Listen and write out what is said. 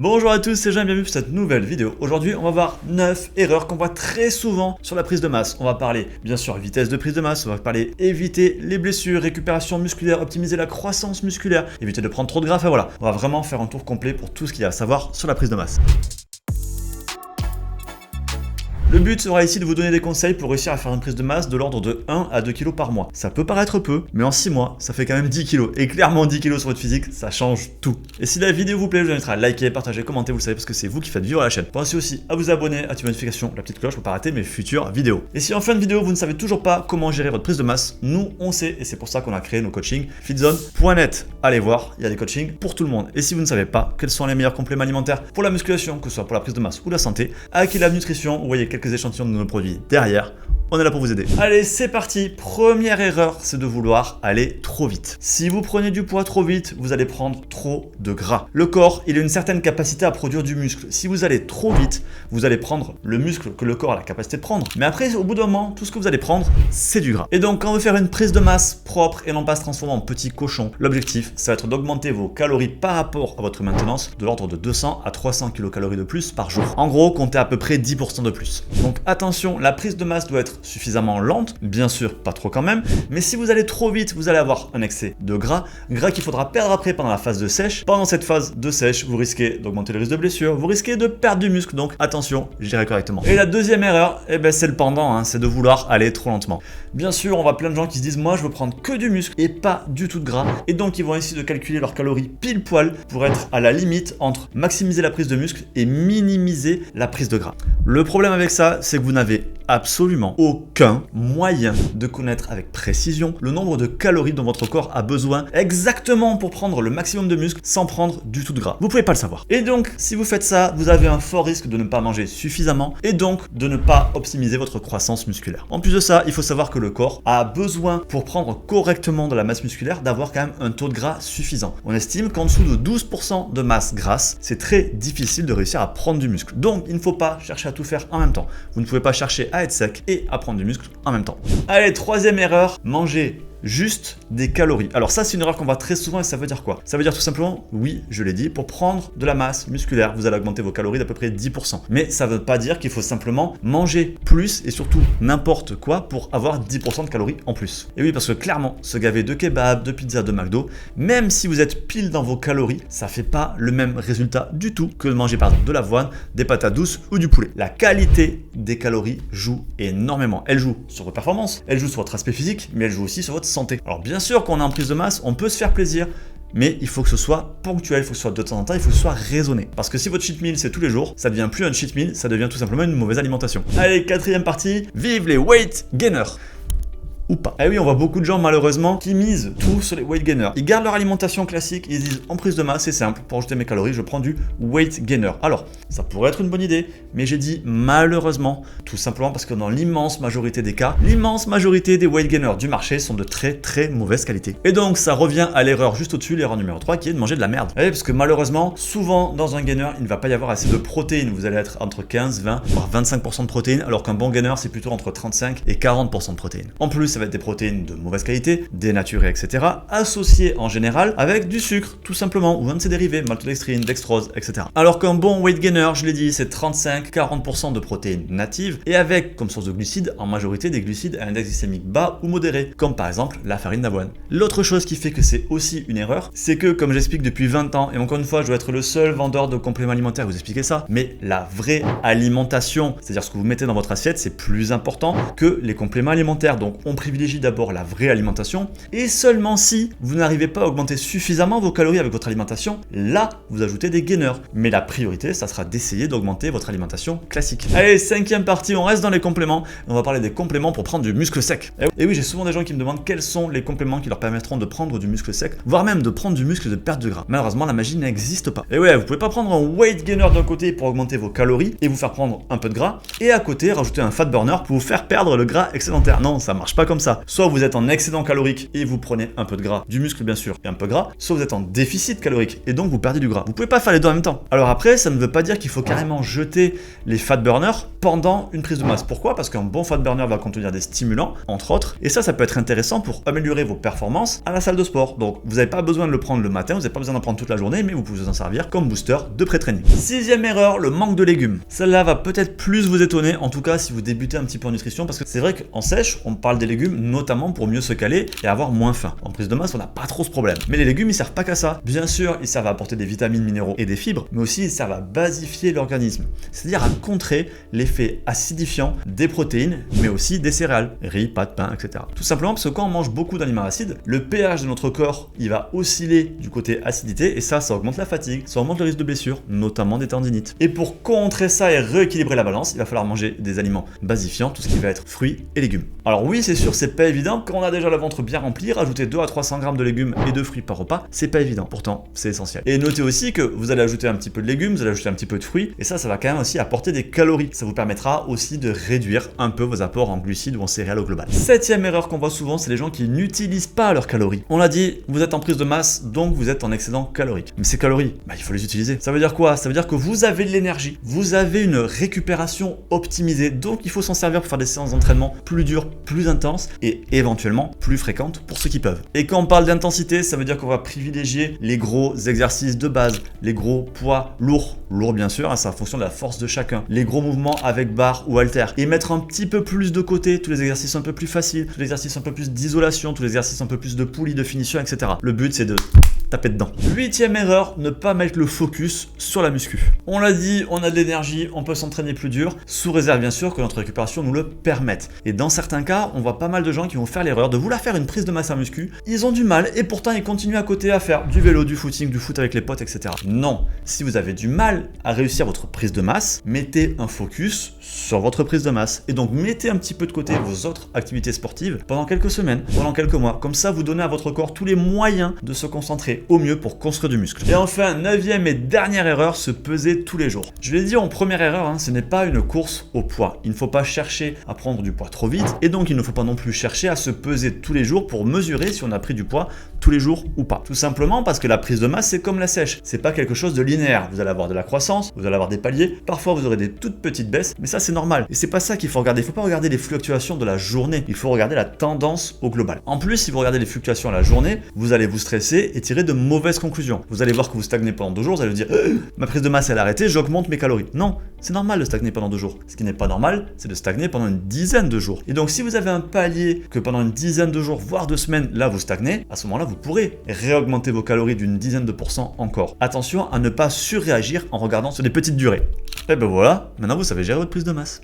Bonjour à tous, c'est Jean, bienvenue pour cette nouvelle vidéo. Aujourd'hui, on va voir 9 erreurs qu'on voit très souvent sur la prise de masse. On va parler, bien sûr, vitesse de prise de masse, on va parler éviter les blessures, récupération musculaire, optimiser la croissance musculaire, éviter de prendre trop de gras, enfin voilà. On va vraiment faire un tour complet pour tout ce qu'il y a à savoir sur la prise de masse. Le but sera ici de vous donner des conseils pour réussir à faire une prise de masse de l'ordre de 1 à 2 kg par mois. Ça peut paraître peu, mais en 6 mois, ça fait quand même 10 kg. Et clairement 10 kg sur votre physique, ça change tout. Et si la vidéo vous plaît, je vous invite à liker, partager, commenter, vous le savez, parce que c'est vous qui faites vivre la chaîne. Pensez aussi à vous abonner, activer la notification, la petite cloche pour ne pas rater mes futures vidéos. Et si en fin de vidéo, vous ne savez toujours pas comment gérer votre prise de masse, nous, on sait, et c'est pour ça qu'on a créé nos coachings fitzone.net. Allez voir, il y a des coachings pour tout le monde. Et si vous ne savez pas quels sont les meilleurs compléments alimentaires pour la musculation, que ce soit pour la prise de masse ou la santé, avec la nutrition, vous voyez quelques échantillons de nos produits derrière, on est là pour vous aider. Allez, c'est parti. Première erreur, c'est de vouloir aller trop vite. Si vous prenez du poids trop vite, vous allez prendre trop de gras. Le corps, il a une certaine capacité à produire du muscle. Si vous allez trop vite, vous allez prendre le muscle que le corps a la capacité de prendre. Mais après, au bout d'un moment, tout ce que vous allez prendre, c'est du gras. Et donc, quand on veut faire une prise de masse propre et non pas se transformer en petit cochon, l'objectif, ça va être d'augmenter vos calories par rapport à votre maintenance de l'ordre de 200 à 300 kcal de plus par jour. En gros, comptez à peu près 10% de plus. Donc attention, la prise de masse doit être suffisamment lente, bien sûr pas trop quand même, mais si vous allez trop vite, vous allez avoir un excès de gras qu'il faudra perdre après pendant la phase de sèche. Pendant cette phase de sèche, vous risquez d'augmenter le risque de blessure, vous risquez de perdre du muscle, donc attention, gérez correctement. Et la deuxième erreur, c'est le pendant, c'est de vouloir aller trop lentement. Bien sûr, on voit plein de gens qui se disent moi je veux prendre que du muscle et pas du tout de gras, et donc ils vont essayer de calculer leurs calories pile poil pour être à la limite entre maximiser la prise de muscle et minimiser la prise de gras. Le problème avec ça, c'est que vous n'avez absolument aucun moyen de connaître avec précision le nombre de calories dont votre corps a besoin exactement pour prendre le maximum de muscle sans prendre du tout de gras. Vous pouvez pas le savoir. Et donc, si vous faites ça, vous avez un fort risque de ne pas manger suffisamment et donc de ne pas optimiser votre croissance musculaire. En plus de ça, il faut savoir que le corps a besoin, pour prendre correctement de la masse musculaire, d'avoir quand même un taux de gras suffisant. On estime qu'en dessous de 12% de masse grasse, c'est très difficile de réussir à prendre du muscle. Donc, il ne faut pas chercher à tout faire en même temps. Vous ne pouvez pas chercher à être sec et à prendre du muscle en même temps. Allez, troisième erreur, manger juste des calories. Alors ça, c'est une erreur qu'on voit très souvent et ça veut dire quoi? Ça veut dire tout simplement, oui, je l'ai dit, pour prendre de la masse musculaire, vous allez augmenter vos calories d'à peu près 10%. Mais ça ne veut pas dire qu'il faut simplement manger plus et surtout n'importe quoi pour avoir 10% de calories en plus. Et oui, parce que clairement, se gaver de kebab, de pizza, de McDo, même si vous êtes pile dans vos calories, ça fait pas le même résultat du tout que de manger par exemple de l'avoine, des patates douces ou du poulet. La qualité des calories joue énormément. Elle joue sur vos performances, elle joue sur votre aspect physique, mais elle joue aussi sur votre santé. Alors bien sûr, quand on est en prise de masse, on peut se faire plaisir, mais il faut que ce soit ponctuel, il faut que ce soit de temps en temps, il faut que ce soit raisonné. Parce que si votre cheat meal c'est tous les jours, ça devient plus un cheat meal, ça devient tout simplement une mauvaise alimentation. Allez, quatrième partie, vive les weight gainers. Ou pas. Eh oui, on voit beaucoup de gens malheureusement qui misent tout sur les weight gainers. Ils gardent leur alimentation classique, ils disent en prise de masse, c'est simple, pour ajouter mes calories, je prends du weight gainer. Alors, ça pourrait être une bonne idée, mais j'ai dit malheureusement, tout simplement parce que dans l'immense majorité des cas, l'immense majorité des weight gainers du marché sont de très très mauvaise qualité. Et donc, ça revient à l'erreur juste au-dessus, l'erreur numéro 3, qui est de manger de la merde. Eh oui, parce que malheureusement, souvent dans un gainer, il ne va pas y avoir assez de protéines. Vous allez être entre 15, 20, voire 25% de protéines, alors qu'un bon gainer, c'est plutôt entre 35 et 40% de protéines. En plus, ça va être des protéines de mauvaise qualité, dénaturées, etc., associées en général avec du sucre, tout simplement, ou un de ses dérivés, maltodextrine, dextrose, etc. Alors qu'un bon weight gainer, je l'ai dit, c'est 35-40% de protéines natives, et avec comme source de glucides, en majorité des glucides à index glycémique bas ou modéré, comme par exemple la farine d'avoine. L'autre chose qui fait que c'est aussi une erreur, c'est que, comme j'explique depuis 20 ans, et encore une fois, je dois être le seul vendeur de compléments alimentaires à vous expliquer ça, mais la vraie alimentation, c'est-à-dire ce que vous mettez dans votre assiette, c'est plus important que les compléments alimentaires. Donc on privilégie d'abord la vraie alimentation, et seulement si vous n'arrivez pas à augmenter suffisamment vos calories avec votre alimentation, là vous ajoutez des gainers. Mais la priorité, ça sera d'essayer d'augmenter votre alimentation classique. Allez, cinquième partie, on reste dans les compléments, on va parler des compléments pour prendre du muscle sec. Et oui, j'ai souvent des gens qui me demandent quels sont les compléments qui leur permettront de prendre du muscle sec, voire même de prendre du muscle de perte de gras. Malheureusement, la magie n'existe pas. Et ouais, vous pouvez pas prendre un weight gainer d'un côté pour augmenter vos calories et vous faire prendre un peu de gras, et à côté rajouter un fat burner pour vous faire perdre le gras excédentaire. Non, ça marche pas comme ça. Soit vous êtes en excédent calorique et vous prenez un peu de gras, du muscle bien sûr, et un peu gras, soit vous êtes en déficit calorique et donc vous perdez du gras. Vous pouvez pas faire les deux en même temps. Alors après, ça ne veut pas dire qu'il faut carrément jeter les fat burners pendant une prise de masse. Pourquoi? Parce qu'un bon fat burner va contenir des stimulants, entre autres, et ça peut être intéressant pour améliorer vos performances à la salle de sport. Donc vous n'avez pas besoin de le prendre le matin, vous n'avez pas besoin d'en prendre toute la journée, mais vous pouvez vous en servir comme booster de pré-training. Sixième erreur, le manque de légumes. Celle-là va peut-être plus vous étonner, en tout cas si vous débutez un petit peu en nutrition, parce que c'est vrai qu'en sèche, on parle des légumes notamment pour mieux se caler et avoir moins faim. En prise de masse, on n'a pas trop ce problème. Mais les légumes, ils servent pas qu'à ça. Bien sûr, ils servent à apporter des vitamines, minéraux et des fibres, mais aussi ils servent à basifier l'organisme, c'est-à-dire à contrer l'effet acidifiant des protéines, mais aussi des céréales, riz, pâtes, pain, etc. Tout simplement parce que quand on mange beaucoup d'aliments acides, le pH de notre corps, il va osciller du côté acidité, et ça augmente la fatigue, ça augmente le risque de blessure, notamment des tendinites. Et pour contrer ça et rééquilibrer la balance, il va falloir manger des aliments basifiants, tout ce qui va être fruits et légumes. Alors oui, c'est sûr, c'est pas évident, quand on a déjà le ventre bien rempli, rajouter 2 à 300 grammes de légumes et de fruits par repas, c'est pas évident, pourtant c'est essentiel. Et notez aussi que vous allez ajouter un petit peu de légumes, vous allez ajouter un petit peu de fruits, et ça va quand même aussi apporter des calories. Ça vous permettra aussi de réduire un peu vos apports en glucides ou en céréales au global. Septième erreur qu'on voit souvent, c'est les gens qui n'utilisent pas leurs calories. On l'a dit, vous êtes en prise de masse, donc vous êtes en excédent calorique. Mais ces calories, il faut les utiliser. Ça veut dire quoi? Ça veut dire que vous avez de l'énergie, vous avez une récupération optimisée, donc il faut s'en servir pour faire des séances d'entraînement plus dures, plus intenses et éventuellement plus fréquentes pour ceux qui peuvent. Et quand on parle d'intensité, ça veut dire qu'on va privilégier les gros exercices de base, les gros poids lourds bien sûr, ça en fonction de la force de chacun, les gros mouvements avec barre ou halter, et mettre un petit peu plus de côté tous les exercices un peu plus faciles, tous les exercices un peu plus d'isolation, tous les exercices un peu plus de poulie, de finition, etc. Le but c'est de taper dedans. Huitième erreur, ne pas mettre le focus sur la muscu. On l'a dit, on a de l'énergie, on peut s'entraîner plus dur, sous réserve bien sûr que notre récupération nous le permette. Et dans certains cas, on voit pas mal de gens qui vont faire l'erreur de vouloir faire une prise de masse à muscu, ils ont du mal et pourtant ils continuent à côté à faire du vélo, du footing, du foot avec les potes, etc. Non, si vous avez du mal à réussir votre prise de masse, mettez un focus sur votre prise de masse et donc mettez un petit peu de côté vos autres activités sportives pendant quelques semaines, pendant quelques mois. Comme ça, vous donnez à votre corps tous les moyens de se concentrer au mieux pour construire du muscle. Et enfin, neuvième et dernière erreur, se peser tous les jours. Je l'ai dit en première erreur, ce n'est pas une course au poids. Il ne faut pas chercher à prendre du poids trop vite et donc il ne faut pas non plus chercher à se peser tous les jours pour mesurer si on a pris du poids tous les jours ou pas. Tout simplement parce que la prise de masse, c'est comme la sèche. C'est pas quelque chose de linéaire. Vous allez avoir de la croissance, vous allez avoir des paliers, parfois vous aurez des toutes petites baisses, mais ça c'est normal. Et c'est pas ça qu'il faut regarder. Il faut pas regarder les fluctuations de la journée. Il faut regarder la tendance au global. En plus, si vous regardez les fluctuations à la journée, vous allez vous stresser et tirer de mauvaises conclusions. Vous allez voir que vous stagnez pendant 2 jours, vous allez vous dire ma prise de masse elle a arrêté, j'augmente mes calories. Non, c'est normal de stagner pendant 2 jours. Ce qui n'est pas normal, c'est de stagner pendant une dizaine de jours. Et donc si vous avez un palier que pendant une dizaine de jours, voire 2 semaines, là vous stagnez, à ce moment-là vous pourrez réaugmenter vos calories d'une dizaine de pourcents encore. Attention à ne pas surréagir en regardant sur des petites durées. Et ben voilà, maintenant vous savez gérer votre prise de masse.